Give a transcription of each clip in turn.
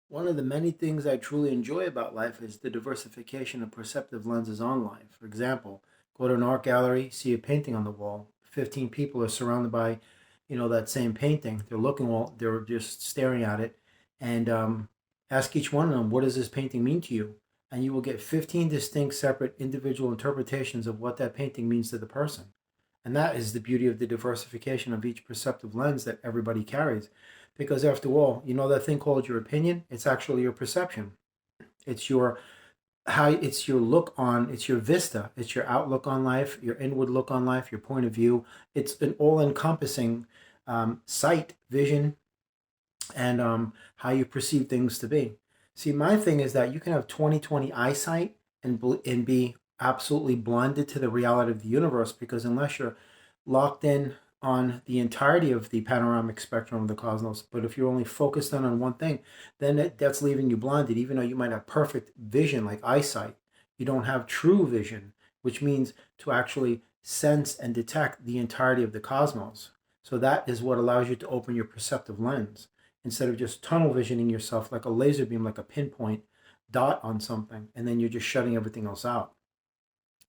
One of the many things I truly enjoy about life is the diversification of perceptive lenses on life. For example, go to an art gallery, see a painting on the wall. 15 people are surrounded by, that same painting. They're just staring at it, and ask each one of them, what does this painting mean to you? And you will get 15 distinct, separate, individual interpretations of what that painting means to the person. And that is the beauty of the diversification of each perceptive lens that everybody carries. Because after all, you know that thing called your opinion? It's actually your perception. It's your it's your look on, it's your vista, it's your outlook on life, your inward look on life, your point of view. It's an all-encompassing sight, vision, and how you perceive things to be. See, my thing is that you can have 20/20 eyesight and be absolutely blinded to the reality of the universe, because unless you're locked in on the entirety of the panoramic spectrum of the cosmos, but if you're only focused on one thing, then that's leaving you blinded. Even though you might have perfect vision, like eyesight, you don't have true vision, which means to actually sense and detect the entirety of the cosmos. So that is what allows you to open your perceptive lens instead of just tunnel visioning yourself like a laser beam, like a pinpoint dot on something, and then you're just shutting everything else out.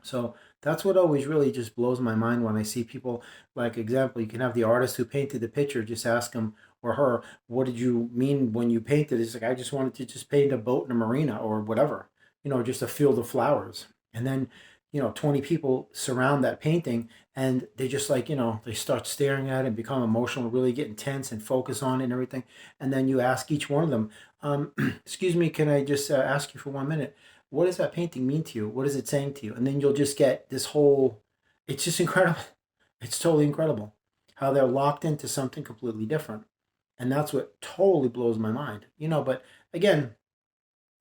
So that's what always really just blows my mind when I see people, like example, you can have the artist who painted the picture, just ask him or her, what did you mean when you painted? It's like, I just wanted to just paint a boat in a marina or whatever, just a field of flowers. And then, 20 people surround that painting, and they just like, they start staring at it and become emotional, really get intense and focus on it and everything. And then you ask each one of them, excuse me, can I just ask you for 1 minute? What does that painting mean to you? What is it saying to you? And then you'll just get this whole, it's just incredible. It's totally incredible how they're locked into something completely different. And that's what totally blows my mind. But again,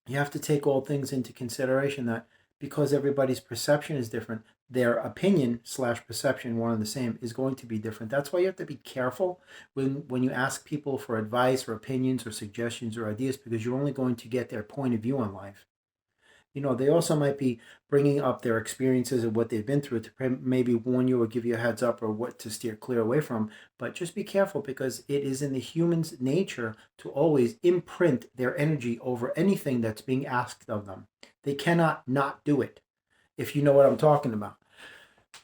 you have to take all things into consideration that because everybody's perception is different, their opinion slash perception, one and the same, is going to be different. That's why you have to be careful when you ask people for advice or opinions or suggestions or ideas, because you're only going to get their point of view on life. They also might be bringing up their experiences of what they've been through to maybe warn you or give you a heads up or what to steer clear away from. But just be careful, because it is in the human's nature to always imprint their energy over anything that's being asked of them. They cannot not do it, if you know what I'm talking about.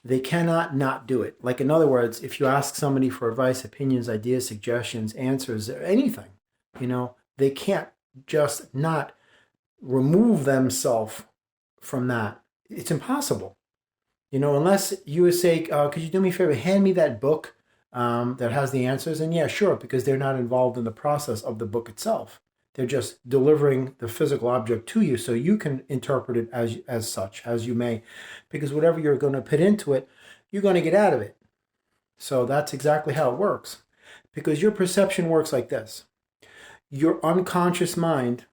They cannot not do it. Like, in other words, if you ask somebody for advice, opinions, ideas, suggestions, answers, anything, they can't just not remove themselves from that. It's impossible. Unless you would say, could you do me a favor, hand me that book that has the answers? And yeah, sure, because they're not involved in the process of the book itself. They're just delivering the physical object to you so you can interpret it as such, as you may. Because whatever you're going to put into it, you're going to get out of it. So that's exactly how it works. Because your perception works like this: your unconscious mind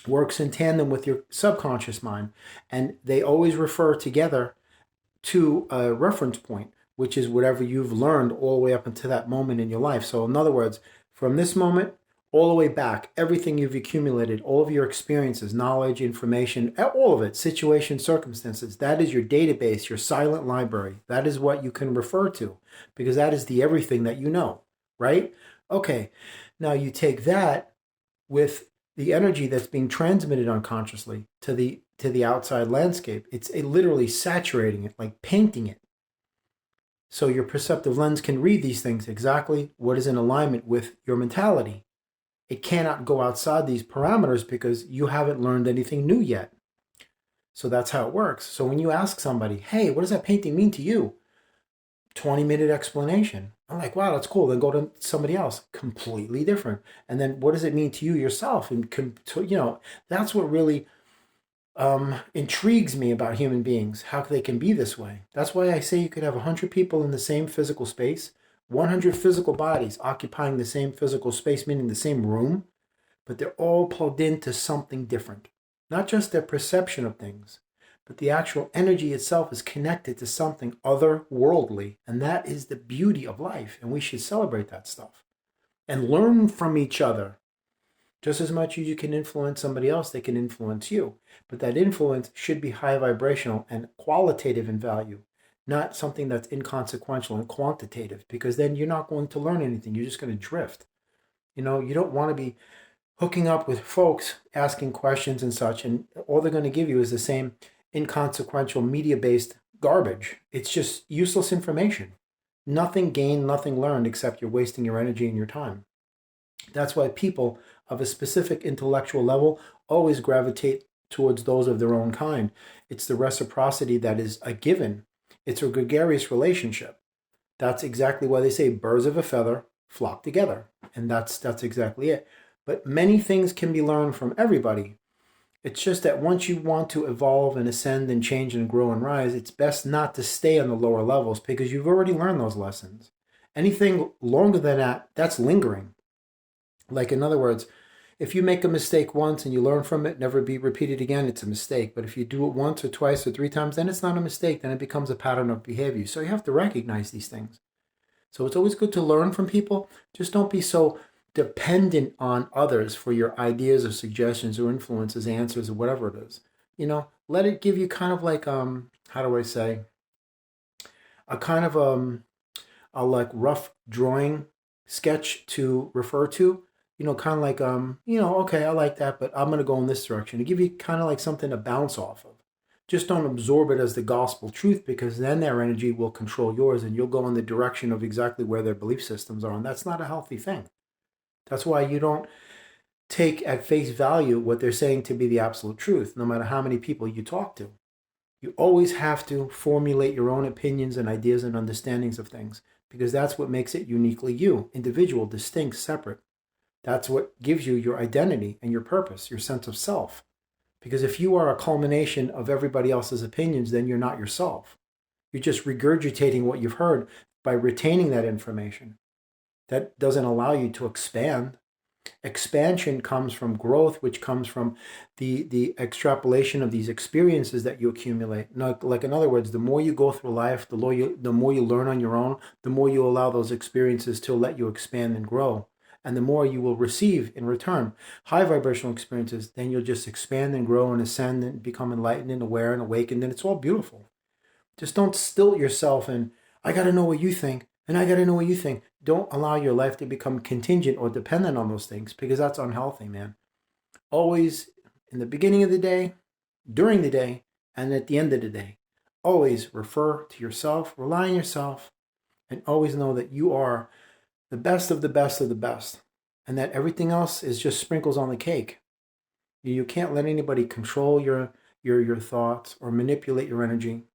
works in tandem with your subconscious mind, and they always refer together to a reference point, which is whatever you've learned all the way up until that moment in your life. So, in other words, from this moment all the way back, everything you've accumulated, all of your experiences, knowledge, information, all of it, situations, circumstances, that is your database, your silent library. That is what you can refer to, because that is the everything that you know, right? Okay, now you take that with the energy that's being transmitted unconsciously to the outside landscape. It's literally saturating it, like painting it. So your perceptive lens can read these things exactly what is in alignment with your mentality. It cannot go outside these parameters because you haven't learned anything new yet. So that's how it works. So when you ask somebody, hey, what does that painting mean to you? 20-minute explanation. I'm like, wow, that's cool. Then go to somebody else, completely different. And then what does it mean to you yourself? And, that's what really intrigues me about human beings, how they can be this way. That's why I say you could have 100 people in the same physical space, 100 physical bodies occupying the same physical space, meaning the same room, but they're all plugged into something different. Not just their perception of things, but the actual energy itself is connected to something otherworldly. And that is the beauty of life. And we should celebrate that stuff and learn from each other. Just as much as you can influence somebody else, they can influence you. But that influence should be high vibrational and qualitative in value, not something that's inconsequential and quantitative, because then you're not going to learn anything. You're just going to drift. You don't want to be hooking up with folks, asking questions and such, and all they're going to give you is the same inconsequential media-based garbage. It's just useless information. Nothing gained, nothing learned, except you're wasting your energy and your time. That's why people of a specific intellectual level always gravitate towards those of their own kind. It's the reciprocity that is a given. It's a gregarious relationship. That's exactly why they say birds of a feather flock together. And that's exactly it. But many things can be learned from everybody. It's just that once you want to evolve and ascend and change and grow and rise, it's best not to stay on the lower levels because you've already learned those lessons. Anything longer than that, that's lingering. Like, in other words, if you make a mistake once and you learn from it, never be repeated again, it's a mistake. But if you do it once or twice or three times, then it's not a mistake. Then it becomes a pattern of behavior. So you have to recognize these things. So it's always good to learn from people. Just don't be so dependent on others for your ideas or suggestions or influences, answers, or whatever it is. Let it give you kind of like, how do I say, a kind of a like rough drawing sketch to refer to. Kind of like, okay, I like that, but I'm going to go in this direction, to give you kind of like something to bounce off of. Just don't absorb it as the gospel truth, because then their energy will control yours and you'll go in the direction of exactly where their belief systems are. And that's not a healthy thing. That's why you don't take at face value what they're saying to be the absolute truth, no matter how many people you talk to. You always have to formulate your own opinions and ideas and understandings of things, because that's what makes it uniquely you, individual, distinct, separate. That's what gives you your identity and your purpose, your sense of self. Because if you are a culmination of everybody else's opinions, then you're not yourself. You're just regurgitating what you've heard by retaining that information. That doesn't allow you to expand. Expansion comes from growth, which comes from the extrapolation of these experiences that you accumulate. Like, in other words, the more you go through life, the more you learn on your own, the more you allow those experiences to let you expand and grow. And the more you will receive in return. High vibrational experiences, then you'll just expand and grow and ascend and become enlightened and aware and awakened, and it's all beautiful. Just don't stilt yourself and, I got to know what you think, and I got to know what you think. Don't allow your life to become contingent or dependent on those things, because that's unhealthy, man. Always, in the beginning of the day, during the day, and at the end of the day, always refer to yourself, rely on yourself, and always know that you are the best of the best of the best, and that everything else is just sprinkles on the cake. You can't let anybody control your thoughts or manipulate your energy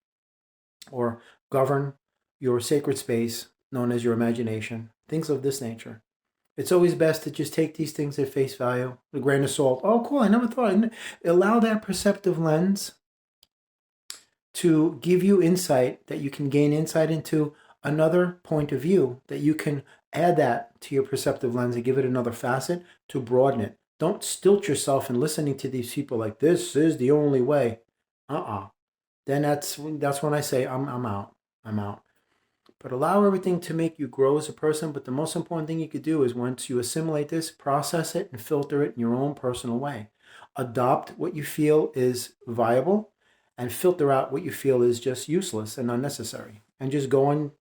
or govern your sacred space known as your imagination, things of this nature. It's always best to just take these things at face value, a grain of salt. Oh, cool, I never thought. Allow that perceptive lens to give you insight, that you can gain insight into another point of view, that you can add that to your perceptive lens and give it another facet to broaden it. Don't stilt yourself in listening to these people like, this is the only way. Then that's when I say I'm out. I'm out. But allow everything to make you grow as a person. But the most important thing you could do is, once you assimilate this, process it and filter it in your own personal way. Adopt what you feel is viable and filter out what you feel is just useless and unnecessary. And just go on,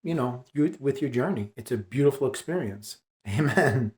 with your journey. It's a beautiful experience. Amen.